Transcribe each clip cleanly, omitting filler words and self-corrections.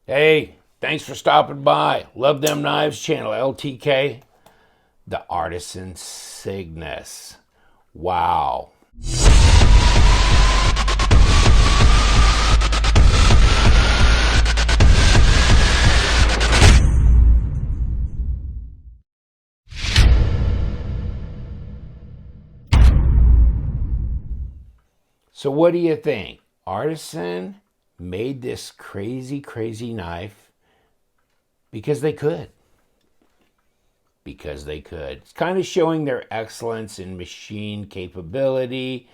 Hey, thanks for stopping by. Love Them Knives channel, LTK. The Artisan Cygnus. Wow. So what do you think? Artisan made this crazy knife because they could. Because they could. It's kind of showing their excellence in machine capability.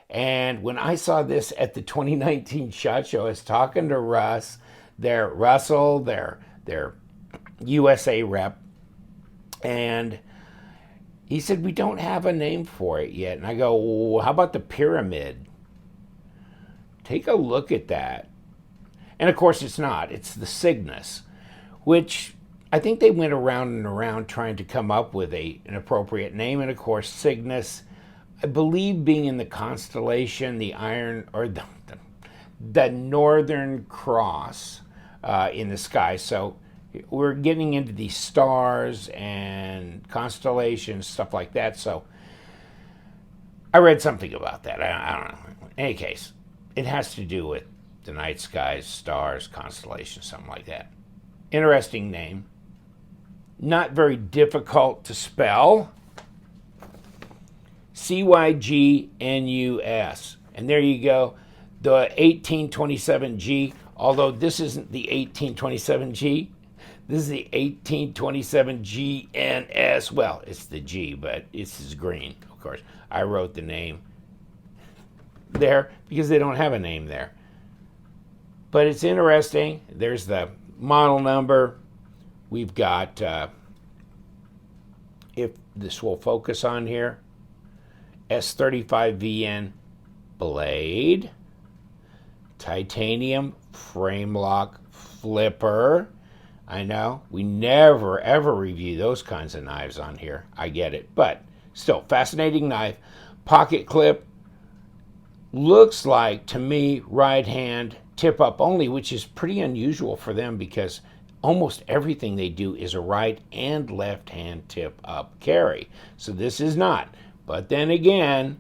And when I saw this at the 2019 SHOT Show, I was talking to Russell, their USA rep, and he said, we don't have a name for it yet. And I go, well, how about the pyramid? Take a look at that. And of course it's not. It's the Cygnus, which I think they went around and around trying to come up with an appropriate name. And of course, Cygnus, I believe, being in the constellation, the iron, or the Northern Cross in the sky. So we're getting into these stars and constellations, stuff like that. So I read something about that. I don't know. In any case, it has to do with the night skies, stars, constellations, something like that. Interesting name. Not very difficult to spell. Cygnus. And there you go. The 1827G, although this isn't the 1827G. This is the 1827GNS. Well, it's the G, but it's green, of course. I wrote the name there because they don't have a name there. But it's interesting. There's the model number. We've got, if this will focus on here, S35VN blade, titanium frame lock flipper. I know we never ever review those kinds of knives on here. I get it, but still fascinating knife. Pocket clip. Looks like to me right hand tip up only, which is pretty unusual for them because almost everything they do is a right and left hand tip up carry. So this is not. But then again,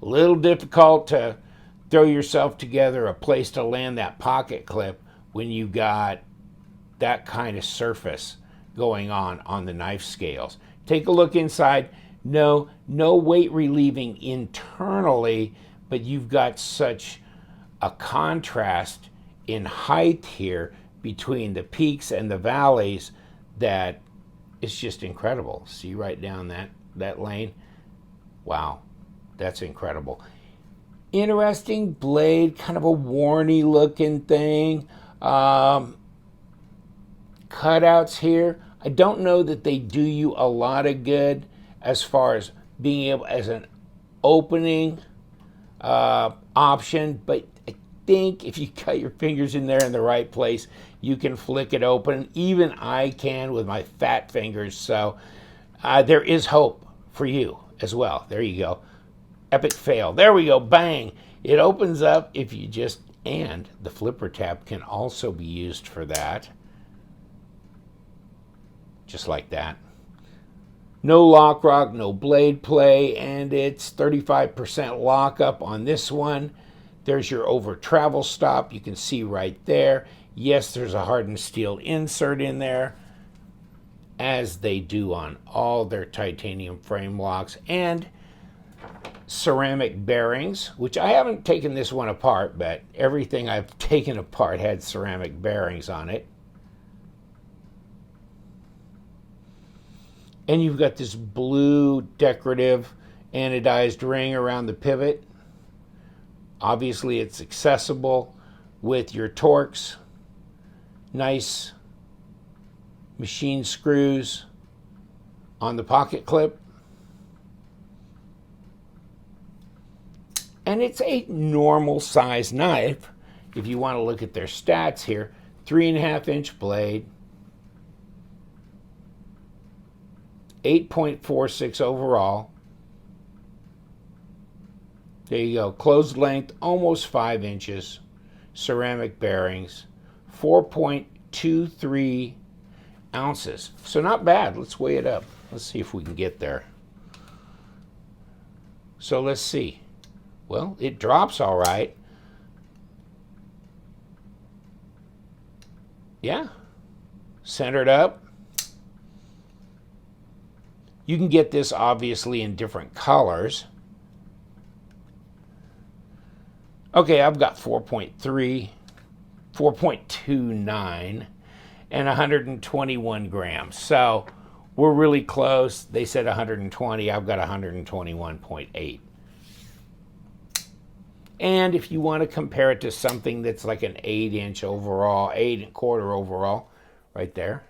a little difficult to throw yourself together a place to land that pocket clip when you got that kind of surface going on the knife scales. Take a look inside. No weight relieving internally, but you've got such a contrast in height here between the peaks and the valleys that it's just incredible. See right down that lane? Wow, that's incredible. Interesting blade, kind of a worny looking thing. Cutouts here. I don't know that they do you a lot of good as far as being able as an opening option, but I think if you cut your fingers in there in the right place, you can flick it open. Even I can with my fat fingers. So there is hope for you as well. There you go. Epic fail. There we go. Bang. It opens up if you just, and the flipper tab can also be used for that. Just like that. No lock rock, no blade play, and it's 35% lockup on this one. There's your over travel stop. You can see right there. Yes, there's a hardened steel insert in there, as they do on all their titanium frame locks, and ceramic bearings, which I haven't taken this one apart, but everything I've taken apart had ceramic bearings on it. And you've got this blue decorative anodized ring around the pivot. Obviously it's accessible with your Torx. Nice machine screws on the pocket clip. And it's a normal size knife. If you want to look at their stats here, 3.5-inch blade, 8.46 overall. There you go. Closed length, almost 5 inches. Ceramic bearings. 4-point 0.23 ounces. So not bad. Let's weigh it up. Let's see if we can get there. So let's see. Well, it drops all right. Yeah. Centered up. You can get this obviously in different colors. Okay, I've got 4.3, 4.29, and 121 grams. So we're really close. They said 120. I've got 121.8. And if you want to compare it to something that's like an 8-inch overall, 8.25 overall, right there,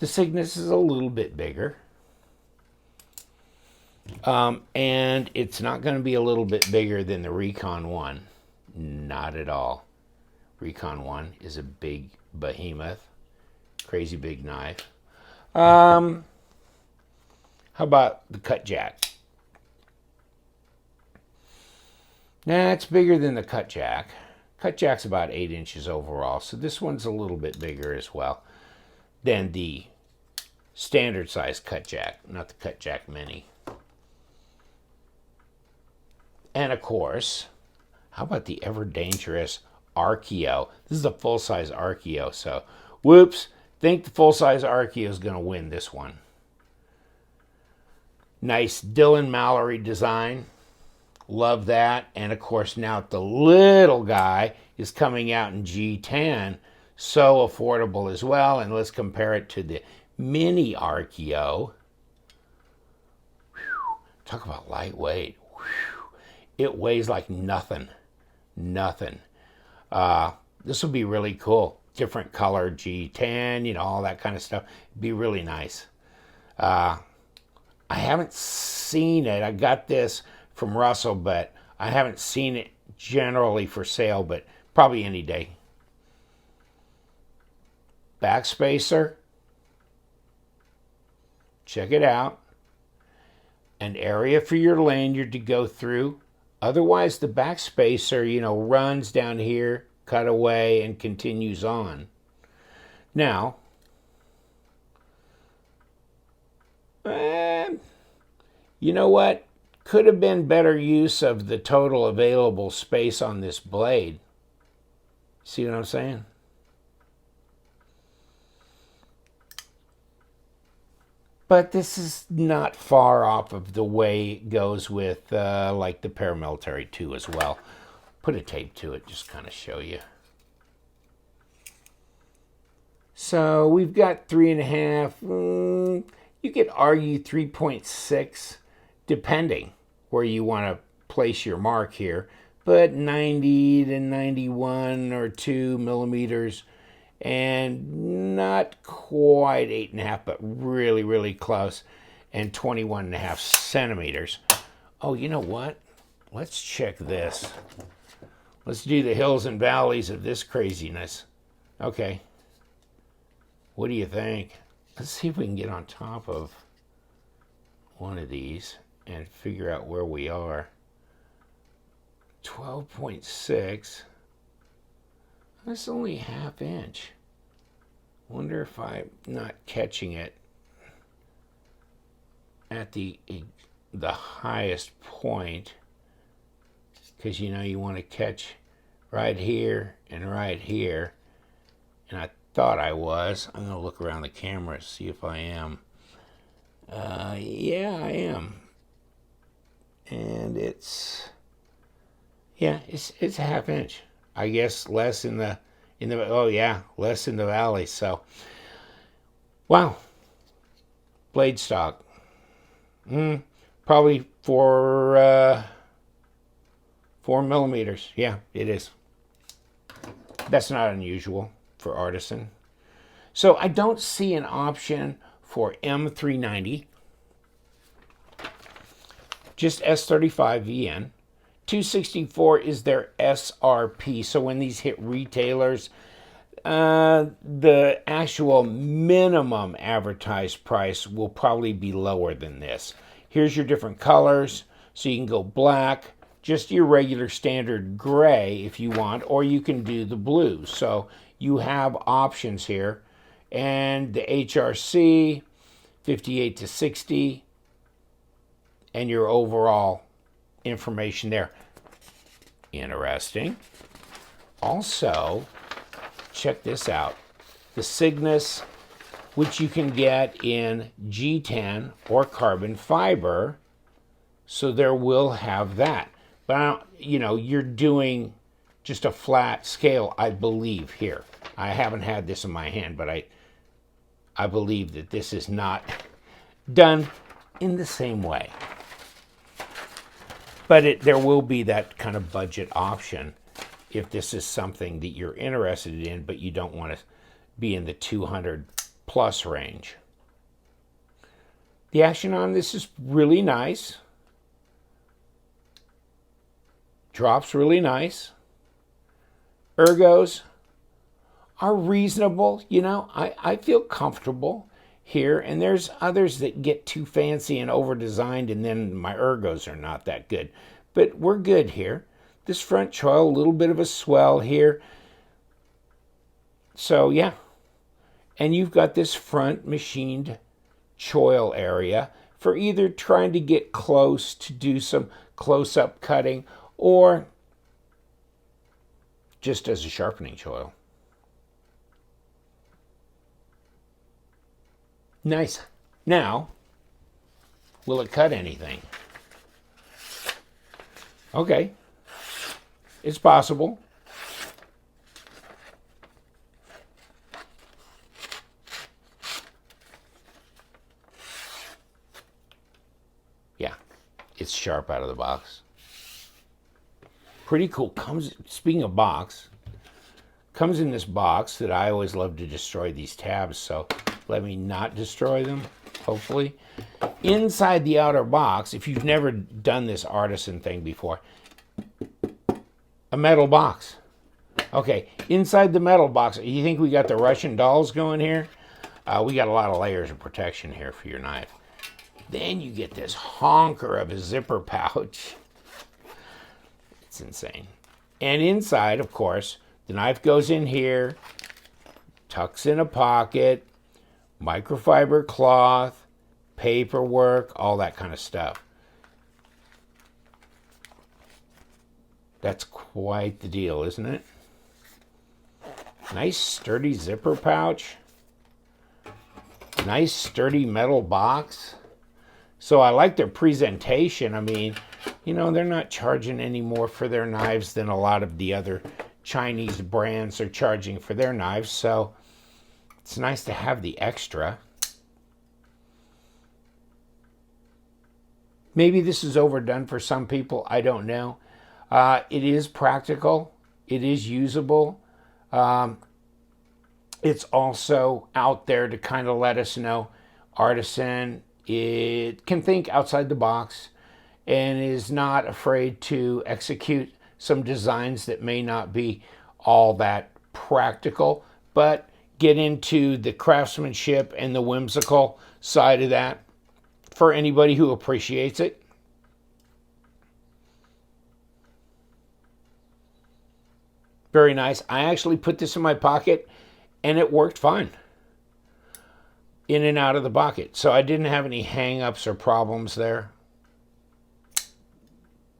the Cygnus is a little bit bigger. And it's not going to be a little bit bigger than the Recon 1. Not at all. Recon 1 is a big behemoth. Crazy big knife. How about the Cut Jack? Nah, it's bigger than the Cut Jack. Cut Jack's about 8 inches overall, so this one's a little bit bigger as well than the standard size Cut Jack, not the Cut Jack Mini. And of course, how about the ever dangerous Archeo? This is a full-size Archeo, so whoops, think the full-size Archeo is going to win this one. Nice Dylan Mallory design. Love that. And of course, now the little guy is coming out in G10. So affordable as well. And let's compare it to the mini Archeo. Whew. Talk about lightweight. Whew. It weighs like nothing. Nothing. This will be really cool. Different color G10, you know, all that kind of stuff. It'd be really nice. I haven't seen it. I got this from Russell, but I haven't seen it generally for sale, but probably any day. Backspacer. Check it out. An area for your lanyard to go through. Otherwise, the backspacer, you know, runs down here, cut away, and continues on. Now, you know what? Could have been better use of the total available space on this blade. See what I'm saying? But this is not far off of the way it goes with like the Paramilitary 2 as well. Put a tape to it, just kind of show you. So we've got 3.5. You could argue 3.6, depending where you want to place your mark here. But 90 to 91 or 2 millimeters. And not quite 8.5, but really, really close. And 21.5 centimeters. Oh, you know what? Let's check this. Let's do the hills and valleys of this craziness. Okay. What do you think? Let's see if we can get on top of one of these and figure out where we are. 12.6. That's only a ½ inch. Wonder if I'm not catching it at the highest point, because you know you want to catch right here and right here, and I thought I was. I'm going to look around the camera to see if I am. Yeah, I am. And it's a ½ inch. I guess less in the less in the valley. So, wow. Blade stock. Probably 4 millimeters. Yeah, it is. That's not unusual for Artisan. So I don't see an option for M390. Just S35 VN. 264 is their SRP. So when these hit retailers, the actual minimum advertised price will probably be lower than this. Here's your different colors. So you can go black, just your regular standard gray if you want, or you can do the blue. So you have options here. And the HRC, 58 to 60, and your overall information there. Interesting. Also, check this out. The Cygnus, which you can get in G10 or carbon fiber, so there will have that. But, you're doing just a flat scale, I believe, here. I haven't had this in my hand, but I believe that this is not done in the same way. But there will be that kind of budget option if this is something that you're interested in, but you don't want to be in the 200 plus range. The action on this is really nice. Drops really nice. Ergos are reasonable. I feel comfortable here, and there's others that get too fancy and over-designed, and then my ergos are not that good. But we're good here. This front choil, a little bit of a swell here. So, yeah. And you've got this front machined choil area for either trying to get close to do some close-up cutting or just as a sharpening choil. Nice. Now, will it cut anything? Okay. It's possible. Yeah, it's sharp out of the box. Pretty cool. Speaking of box, comes in this box that I always love to destroy these tabs, so let me not destroy them, hopefully. Inside the outer box, if you've never done this artisan thing before, a metal box. Okay, inside the metal box, you think we got the Russian dolls going here? We got a lot of layers of protection here for your knife. Then you get this honker of a zipper pouch. It's insane. And inside, of course, the knife goes in here, tucks in a pocket, microfiber cloth, paperwork, all that kind of stuff. That's quite the deal, isn't it? Nice sturdy zipper pouch. Nice sturdy metal box. So I like their presentation. I mean, they're not charging any more for their knives than a lot of the other Chinese brands are charging for their knives. So it's nice to have the extra. Maybe this is overdone for some people. I don't know. It is practical. It is usable. It's also out there to kind of let us know Artisan, it can think outside the box and is not afraid to execute some designs that may not be all that practical, but get into the craftsmanship and the whimsical side of that for anybody who appreciates it. Very nice. I actually put this in my pocket and it worked fine. In and out of the pocket. So I didn't have any hang-ups or problems there.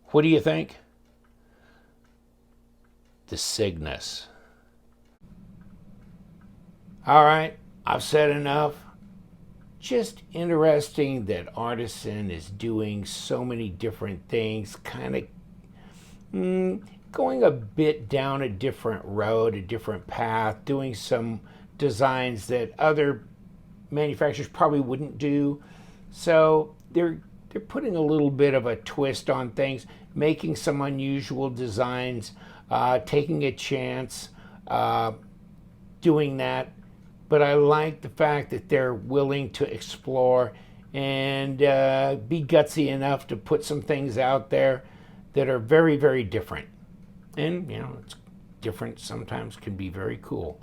What do you think? The Cygnus. All right, I've said enough. Just interesting that Artisan is doing so many different things, kind of going a bit down a different road, a different path, doing some designs that other manufacturers probably wouldn't do. So they're putting a little bit of a twist on things, making some unusual designs, taking a chance, doing that. But I like the fact that they're willing to explore and be gutsy enough to put some things out there that are very, very different. And, it's different sometimes can be very cool.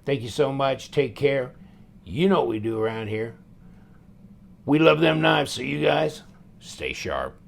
Thank you so much. Take care. You know what we do around here. We love them knives, so you guys stay sharp.